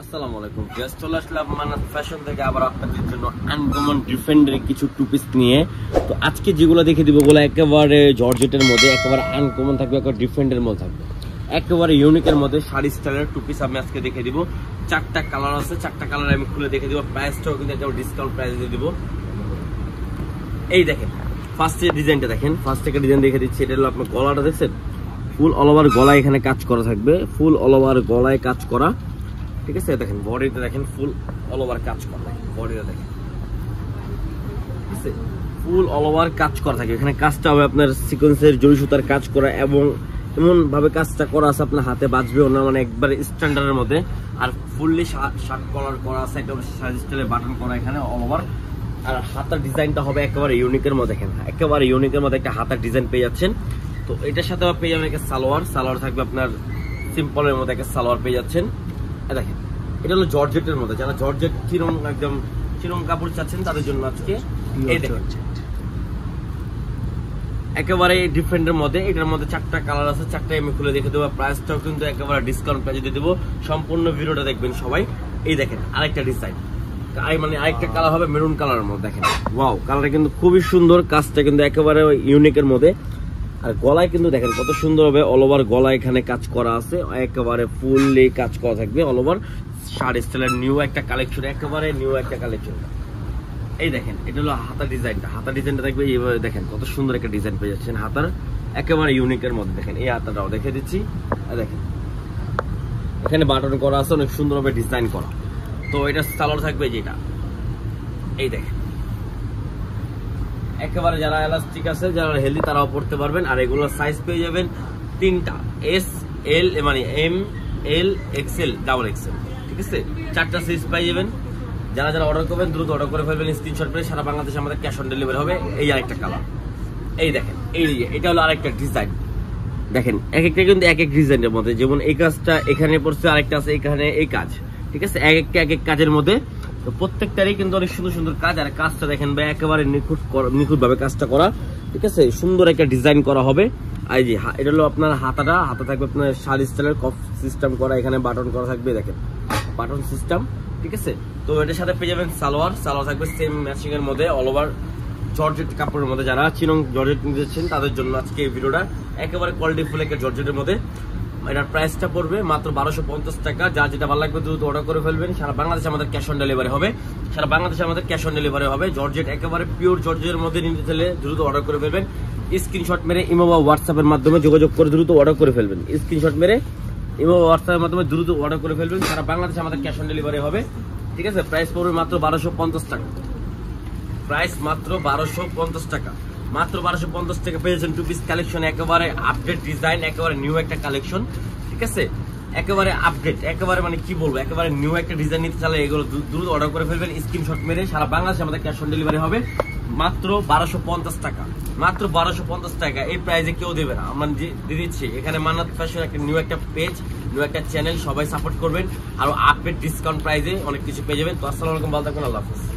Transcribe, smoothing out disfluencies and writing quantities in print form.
আসসালামু আলাইকুম ভিউয়ার্স, চলে আসলাম মান্নাত ফ্যাশন থেকে আবার আপনাদের জন্য আনকমন ডিফারেন্টের কিছু টু পিস নিয়ে। তো আজকে যেগুলো দেখে দিব ওগুলো একেবারে জর্জেটের মধ্যে, একেবারে আনকমন থাকবে, একেবারে ডিফারেন্টের মধ্যে থাকবে, একেবারে ইউনিকের মধ্যে শাড়ি স্টাইলের টু পিস আমি আজকে দেখে দিব। চারটা কালার আছে, চারটা কালার আমি খুলে দেখে দিব। প্রাইসটাও কিন্তু একটা ডিসকাউন্ট প্রাইস দিয়ে দিব। এই দেখেন ফার্স্টের ডিজাইনটা দেখেন, ফার্স্ট একটা ডিজাইন দেখে দিচ্ছি। এটা হলো আপনার গলাটা দেখছেন, ফুল অল ওভার গলায় এখানে কাজ করা থাকবে, ফুল অল ওভার গলায় কাজ করা, ঠিক আছে। দেখেন বডিতে দেখেন ফুল অল ওভার কাজ করা, বডিতে দেখেন ঠিক আছে, ফুল অল ওভার কাজ করা থাকে। এখানে কাজটা হবে আপনার সিকোয়েন্সের জড়ি সুতার কাজ করা, এবং এমন ভাবে কাজটা করা আছে আপনার হাতে বাজবেও না, মানে একবার স্ট্যান্ডার্ডের মধ্যে। আর ফুললি শার্ট কলার করা আছে, একটা শাড়ি স্টাইলে বাটন করা এখানে অল ওভার। আর হাতার ডিজাইনটা হবে একেবারে ইউনিকের মধ্যে, দেখেন একেবারে ইউনিকের মধ্যে একটা হাতার ডিজাইন পেয়ে যাচ্ছেন। তো এটার সাথে পেয়ে যাবেন একটা সালোয়ার থাকবে আপনার সিম্পলের মধ্যে, একটা সালোয়ার পেয়ে যাচ্ছেন। দেখেন এটা হলো জর্জেটের মধ্যে, যারা জর্জেট চিরং একদম চিরং কাপড় চাচ্ছেন তাদের জন্য আজকে এই দেখেন একেবারে ডিফারেন্টের মধ্যে। এটার মধ্যে চারটা কালার আছে, চারটাই আমি খুলে দেখে দেবো। প্রাইসটাও কিন্তু একেবারে ডিসকাউন্ট প্রাইসে দিয়ে দেবো। সম্পূর্ণ ভিডিওটা দেখবেন সবাই। এই দেখেন আরেকটা ডিজাইন, মানে আরেকটা কালার হবে মেরুন কালারের মধ্যে। দেখেন ওয়াও, কালারটা কিন্তু খুবই সুন্দর, কাজটা কিন্তু একেবারে ইউনিকের মধ্যে। আর গলায় কিন্তু দেখেন কত সুন্দর হবে, অল ওভার গলায় এখানে কাজ করা আছে, একেবারে ফুললি কাজ করা থাকবে অল ওভার। শাড়ি স্টাইলের নিউ একটা কালেকশন, একেবারে নিউ একটা কালেকশন। এই দেখেন এটা হলো হাতার ডিজাইনটা, হাতার ডিজাইনটা দেখবে এইভাবে, দেখেন কত সুন্দর একটা ডিজাইন পেয়ে যাচ্ছেন হাতার, একেবারে ইউনিকের মধ্যে। দেখেন এই হাতাটাও দেখে দিচ্ছি, দেখেন এখানে বাটন করা আছে, অনেক সুন্দরভাবে ডিজাইন করা। তো এটা সালোয়ার থাকবে যেটা, এই দেখেন একেবারে যারা এলাস্টিক আছে, যারা হেলদি তারাও পড়তে পারবেন। আর এগুলোর সাইজ পেয়ে যাবেন তিনটা, এস এল মানে M L XL double XL, ঠিক আছে। চারটা সাইজ পেয়ে যাবেন। যারা যারা অর্ডার করবেন দ্রুত অর্ডার করে ফেলবেন, স্ক্রিনশট করে। সারা বাংলাদেশে আমাদের ক্যাশ অন ডেলিভারি হবে। এই আরেকটা কালার, এই দেখেন এটা হলো আরেকটা ডিজাইন। দেখেন এক একটা কিন্তু এক এক ডিজাইনের মধ্যে, যেমন এই কাজটা এখানে পড়ছে, আরেকটা আছে এখানে এই কাজ, ঠিক আছে। এক এক কাজের মধ্যে, তো প্রত্যেকটারই কিন্তু অনেক সুন্দর সুন্দর কাজ। আর কাজটা দেখেন ভাই একেবারে নিখুঁত ভাবে কাজটা করা, ঠিক আছে। সুন্দর একটা ডিজাইন করা হবে। আর যে এটা হলো আপনার হাতা থাকবে আপনার শাড়ি স্টাইলের কফ সিস্টেম করা, এখানে বাটন করা থাকবে, দেখেন বাটন সিস্টেম, ঠিক আছে। তো এটার সাথে পেয়ে যাবেন সালোয়ার থাকবে সেম ম্যাচিং এর মধ্যে, অল ওভার জর্জেট কাপড়ের মধ্যে। যারা চিরং জর্জেট নিতেছেন তাদের জন্য আজকে এই ভিডিওটা, একেবারে কোয়ালিটি ফুল একটা জর্জেটের মধ্যে। এটার প্রাইসটা পড়বে মাত্র 1250 টাকা। যা যেটা ভালো লাগবে দ্রুত অর্ডার করে ফেলবেন। সারা বাংলাদেশে আমাদের ক্যাশ অন ডেলিভারি হবে, সারা বাংলাদেশে আমাদের ক্যাশ অন ডেলিভারি হবে। জর্জেট একেবারে পিওর জর্জেটের মধ্যে নিতে চাইলে দ্রুত অর্ডার করে ফেলবেন। স্ক্রিনশট মেরে ইমো বা হোয়াটসঅ্যাপের মাধ্যমে যোগাযোগ করে দ্রুত অর্ডার করে ফেলবেন। স্ক্রিনশট মেরে ইমো বা হোয়াটসঅ্যাপের মাধ্যমে দ্রুত অর্ডার করে ফেলবেন। সারা বাংলাদেশে আমাদের ক্যাশ অন ডেলিভারি হবে, ঠিক আছে। প্রাইস পড়বে মাত্র 1250 টাকা, প্রাইস মাত্র 1250 টাকা। মাত্র 1250 টাকা পেয়েছেন টু পিস কালেকশন, একেবারে আপডেট ডিজাইন, একেবারে নিউ একটা কালেকশন, ঠিক আছে। একেবারে আপডেট, একেবারে মানে কি বলবো, একেবারে নিউ একটা ডিজাইন নিতে চাইলে এগুলো দ্রুত অর্ডার করে ফেলবেন। স্ক্রিনশট মেরে সারা বাংলাদেশে আমাদের ক্যাশ অন ডেলিভারি হবে। মাত্র 1250 টাকা, মাত্র 1250 টাকা। এই প্রাইসে কেউ দেবে না, আমরা দিয়ে দিচ্ছি। এখানে মান্নাত ফ্যাশন একটা নিউ একটা পেজ, নিউ একটা চ্যানেল, সবাই সাপোর্ট করবেন। আর আপডেট ডিসকাউন্ট প্রাইসে অনেক কিছু পেয়ে যাবেন। তো আসসালামু আলাইকুম, ভালো থাকবেন, আল্লাহ হাফেজ।